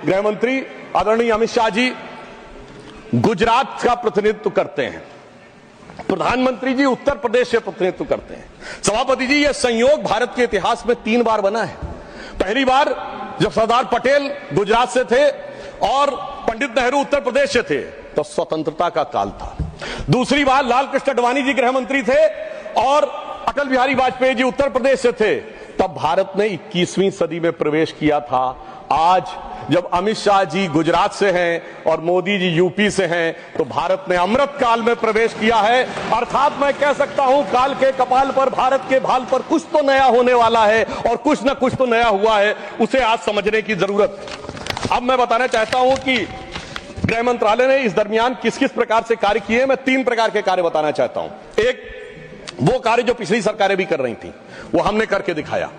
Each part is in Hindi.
गृह मंत्री आदरणीय अमित शाह जी गुजरात का प्रतिनिधित्व करते हैं, प्रधानमंत्री जी उत्तर प्रदेश से प्रतिनिधित्व करते हैं। सभापति जी, यह संयोग भारत के इतिहास में 3 बार बना है। पहली बार जब सरदार पटेल गुजरात से थे और पंडित नेहरू उत्तर प्रदेश से थे तो स्वतंत्रता का काल था। दूसरी बार लाल कृष्ण आडवाणी जी गृह मंत्री थे और अटल बिहारी वाजपेयी जी उत्तर प्रदेश से थे, तब भारत ने 21वीं सदी में प्रवेश किया था। आज जब अमित शाह जी गुजरात से हैं और मोदी जी यूपी से हैं तो भारत ने अमृत काल में प्रवेश किया है। अर्थात मैं कह सकता हूं काल के कपाल पर, भारत के भाल पर कुछ तो नया होने वाला है और कुछ ना कुछ तो नया हुआ है, उसे आज समझने की जरूरत। अब मैं बताना चाहता हूं कि गृह मंत्रालय ने इस दरमियान किस किस प्रकार से कार्य किए। मैं 3 प्रकार के कार्य बताना चाहता हूं। एक, वो कार्य जो पिछली सरकारें भी कर रही थी वो हमने करके दिखाया।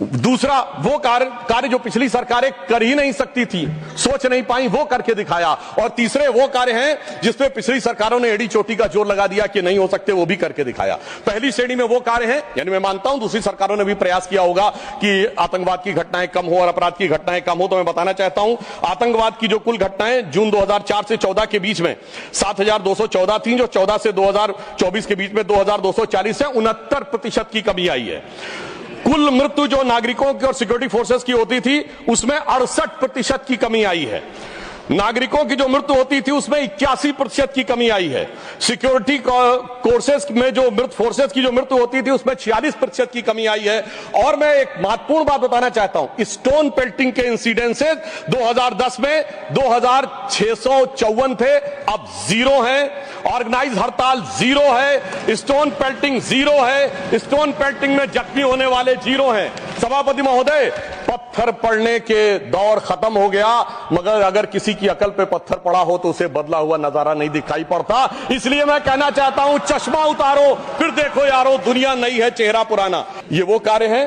दूसरा, वो कार्य जो पिछली सरकारें कर ही नहीं सकती थी, सोच नहीं पाई, वो करके दिखाया। और तीसरे वो कार्य हैं जिसपे पिछली सरकारों ने एड़ी चोटी का जोर लगा दिया कि नहीं हो सकते, वो भी करके दिखाया। पहली श्रेणी में वो कार्य हैं, यानी मैं मानता हूं दूसरी सरकारों ने भी प्रयास किया होगा कि आतंकवाद की घटनाएं कम हो और अपराध की घटनाएं कम हो। तो मैं बताना चाहता हूं आतंकवाद की जो कुल घटनाएं जून 2004 से 14 के बीच में 7214 थी, जो 14 से 2024 के बीच में 2240 से 69% की कमी आई है। कुल मृत्यु जो नागरिकों की और सिक्योरिटी फोर्सेस की होती थी उसमें 68% की कमी आई है। नागरिकों की जो मृत्यु होती थी उसमें 81% की कमी आई है। सिक्योरिटी कोर्सेस में जो फोर्सेस की जो मृत्यु होती थी उसमें 46% की कमी आई है। और मैं एक महत्वपूर्ण बात बताना चाहता हूं, स्टोन पेल्टिंग के इंसिडेंसेस 2010 में 2654 थे, अब 0 हैं। ऑर्गेनाइज हड़ताल 0 है, स्टोन पेल्टिंग 0 है, स्टोन पेल्टिंग में जख्मी होने वाले 0 हैं। सभापति महोदय, पत्थर पड़ने के दौर खत्म हो गया, मगर अगर किसी की अकल पे पत्थर पड़ा हो तो उसे बदला हुआ नजारा नहीं दिखाई पड़ता। इसलिए मैं कहना चाहता हूं चश्मा उतारो फिर देखो यारो, दुनिया नई है चेहरा पुराना। ये वो कार्य है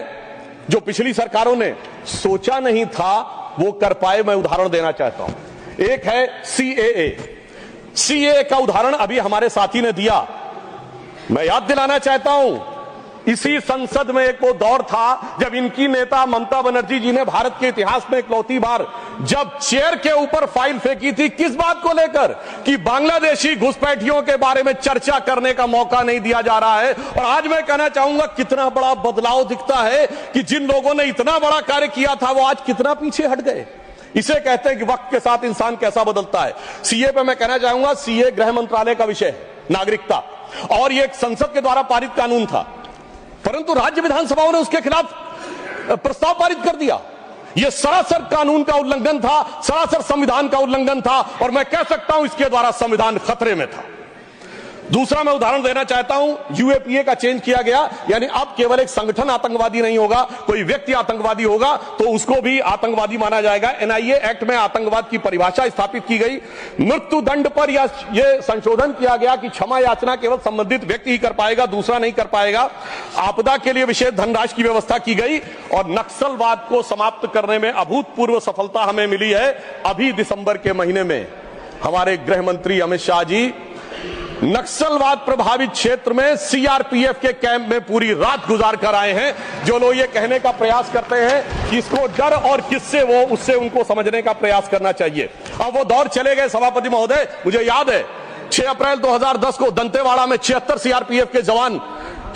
जो पिछली सरकारों ने सोचा नहीं था वो कर पाए। मैं उदाहरण देना चाहता हूं। एक है सीएए का उदाहरण अभी हमारे साथी ने दिया। मैं याद दिलाना चाहता हूं इसी संसद में एक वो दौर था जब इनकी नेता ममता बनर्जी जी ने भारत के इतिहास में इकलौती बार जब चेयर के ऊपर फाइल फेंकी थी, किस बात को लेकर कि बांग्लादेशी घुसपैठियों के बारे में चर्चा करने का मौका नहीं दिया जा रहा है। और आज मैं कहना चाहूंगा कितना बड़ा बदलाव दिखता है कि जिन लोगों ने इतना बड़ा कार्य किया था वो आज कितना पीछे हट गए। इसे कहते हैं कि वक्त के साथ इंसान कैसा बदलता है। सीए पे मैं कहना चाहूंगा, सीए गृह मंत्रालय का विषय है, नागरिकता, और ये एक संसद के द्वारा पारित कानून था, परंतु राज्य विधानसभाओं ने उसके खिलाफ प्रस्ताव पारित कर दिया। यह सरासर कानून का उल्लंघन था, सरासर संविधान का उल्लंघन था, और मैं कह सकता हूं इसके द्वारा संविधान खतरे में था। दूसरा मैं उदाहरण देना चाहता हूं, यूएपीए का चेंज किया गया, यानी अब केवल एक संगठन आतंकवादी नहीं होगा, कोई व्यक्ति आतंकवादी होगा तो उसको भी आतंकवादी माना जाएगा। एनआईए एक्ट में आतंकवाद की परिभाषा स्थापित की गई। मृत्यु दंड पर यह संशोधन किया गया कि क्षमा याचना केवल संबंधित व्यक्ति ही कर पाएगा, दूसरा नहीं कर पाएगा। आपदा के लिए विशेष धनराशि की व्यवस्था की गई और नक्सलवाद को समाप्त करने में अभूतपूर्व सफलता हमें मिली है। अभी दिसंबर के महीने में हमारे गृह मंत्री अमित शाह जी नक्सलवाद प्रभावित क्षेत्र में सीआरपीएफ के कैंप में पूरी रात गुजार कर आए हैं। जो लोग ये कहने का प्रयास करते हैं कि इसको डर और किससे वो, उससे उनको समझने का प्रयास करना चाहिए। अब वो दौर चले गए सभापति महोदय। मुझे याद है 6 अप्रैल 2010 को दंतेवाड़ा में 76 सीआरपीएफ के जवान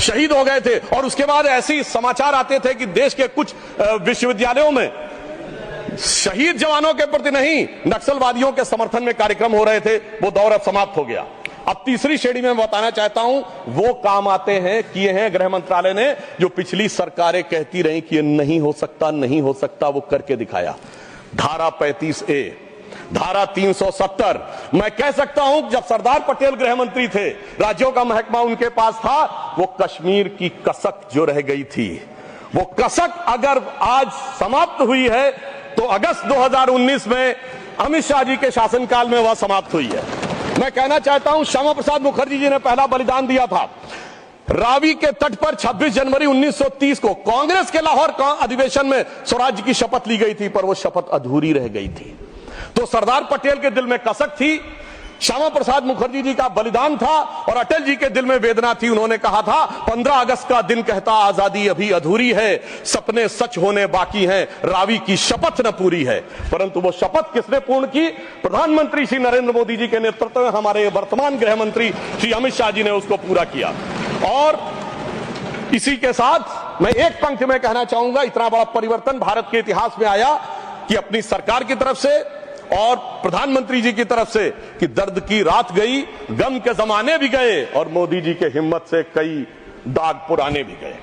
शहीद हो गए थे, और उसके बाद ऐसे समाचार आते थे कि देश के कुछ विश्वविद्यालयों में शहीद जवानों के प्रति नहीं, नक्सलवादियों के समर्थन में कार्यक्रम हो रहे थे। वो दौर अब समाप्त हो गया। अब तीसरी श्रेणी में बताना चाहता हूं वो काम आते हैं, किए हैं गृह मंत्रालय ने, जो पिछली सरकारें कहती रही कि नहीं हो सकता, नहीं हो सकता, वो करके दिखाया। धारा 35A, धारा 370। मैं कह सकता हूं जब सरदार पटेल गृह मंत्री थे, राज्यों का महकमा उनके पास था, वो कश्मीर की कसक जो रह गई थी, वो कसक अगर आज समाप्त हुई है तो अगस्त 2019 में अमित शाह जी के शासनकाल में वह समाप्त हुई है। मैं कहना चाहता हूं श्यामा प्रसाद मुखर्जी जी ने पहला बलिदान दिया था। रावी के तट पर 26 जनवरी 1930 को कांग्रेस के लाहौर अधिवेशन में स्वराज्य की शपथ ली गई थी, पर वो शपथ अधूरी रह गई थी। तो सरदार पटेल के दिल में कसक थी श्यामा प्रसाद मुखर्जी जी का बलिदान था और अटल जी के दिल में वेदना थी। उन्होंने कहा था 15 अगस्त का दिन कहता आजादी अभी अधूरी है, सपने सच होने बाकी हैं, रावी की शपथ न पूरी है। परंतु वो शपथ किसने पूर्ण की? प्रधानमंत्री श्री नरेंद्र मोदी जी के नेतृत्व में हमारे वर्तमान गृह मंत्री श्री अमित शाह जी ने उसको पूरा किया। और इसी के साथ मैं एक पंक्ति में कहना चाहूंगा, इतना बड़ा परिवर्तन भारत के इतिहास में आया कि अपनी सरकार की तरफ से और प्रधानमंत्री जी की तरफ से कि दर्द की रात गई, गम के जमाने भी गए और मोदी जी के हिम्मत से कई दाग पुराने भी गए।